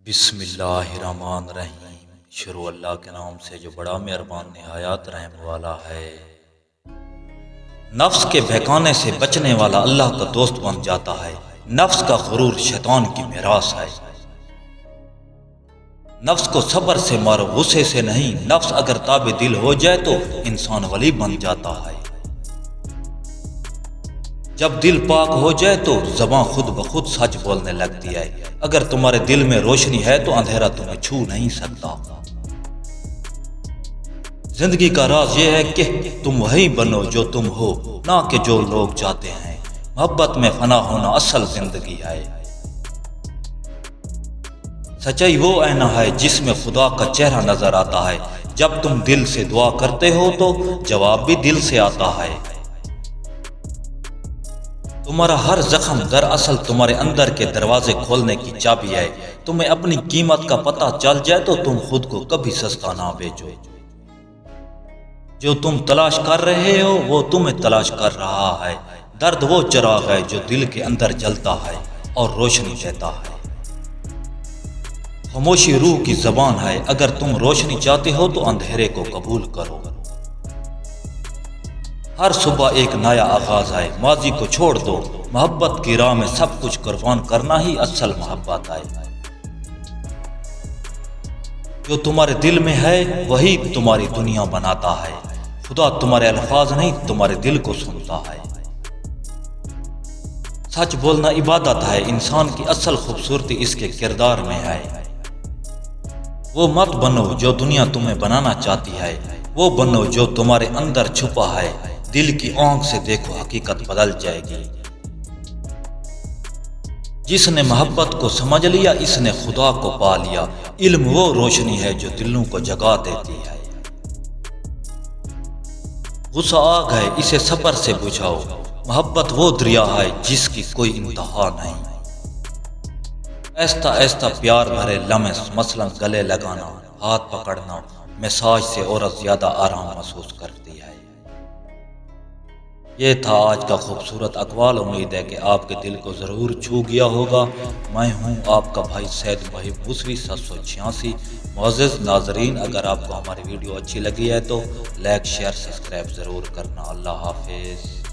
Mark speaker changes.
Speaker 1: بسم اللہ الرحمن الرحیم۔ شروع اللہ کے نام سے جو بڑا مہربان نہایت رحم والا ہے۔ نفس کے بہکانے سے بچنے والا اللہ کا دوست بن جاتا ہے۔ نفس کا غرور شیطان کی میراث ہے۔ نفس کو صبر سے مارو، غصے سے نہیں۔ نفس اگر تابع دل ہو جائے تو انسان ولی بن جاتا ہے۔ جب دل پاک ہو جائے تو زبان خود بخود سچ بولنے لگتی ہے۔ اگر تمہارے دل میں روشنی ہے تو اندھیرا تمہیں چھو نہیں سکتا۔ زندگی کا راز یہ ہے کہ تم وہی بنو جو تم ہو، نہ کہ جو لوگ چاہتے ہیں۔ محبت میں فنا ہونا اصل زندگی ہے۔ سچائی وہ آئینہ ہے جس میں خدا کا چہرہ نظر آتا ہے۔ جب تم دل سے دعا کرتے ہو تو جواب بھی دل سے آتا ہے۔ تمہارا ہر زخم دراصل تمہارے اندر کے دروازے کھولنے کی چابی ہے۔ تمہیں اپنی قیمت کا پتہ چل جائے تو تم خود کو کبھی سستا نہ بیچو۔ جو تم تلاش کر رہے ہو وہ تمہیں تلاش کر رہا ہے۔ درد وہ چراغ ہے جو دل کے اندر جلتا ہے اور روشنی دیتا ہے۔ خاموشی روح کی زبان ہے۔ اگر تم روشنی چاہتے ہو تو اندھیرے کو قبول کرو۔ ہر صبح ایک نیا آغاز ہے۔ ماضی کو چھوڑ دو۔ محبت کی راہ میں سب کچھ قربان کرنا ہی اصل محبت ہے۔ جو تمہارے دل میں ہے وہی تمہاری دنیا بناتا ہے۔ خدا تمہارے الفاظ نہیں تمہارے دل کو سنتا ہے۔ سچ بولنا عبادت ہے۔ انسان کی اصل خوبصورتی اس کے کردار میں ہے۔ وہ مت بنو جو دنیا تمہیں بنانا چاہتی ہے، وہ بنو جو تمہارے اندر چھپا ہے۔ دل کی آنکھ سے دیکھو، حقیقت بدل جائے گی۔ جس نے محبت کو سمجھ لیا اس نے خدا کو پا لیا۔ علم وہ روشنی ہے جو دلوں کو جگا دیتی ہے۔ غصہ آگ ہے، اسے صبر سے بجھاؤ۔ محبت وہ دریا ہے جس کی کوئی انتہا نہیں۔ ایستا ایستا پیار بھرے لمحے، مثلاً گلے لگانا، ہاتھ پکڑنا، مساج سے عورت زیادہ آرام محسوس کرتی ہے۔ یہ تھا آج کا خوبصورت اقوال۔ امید ہے کہ آپ کے دل کو ضرور چھو گیا ہوگا۔ میں ہوں آپ کا بھائی سید محب موسوی 786۔ معزز ناظرین، اگر آپ کو ہماری ویڈیو اچھی لگی ہے تو لائک شیئر سبسکرائب ضرور کرنا۔ اللہ حافظ۔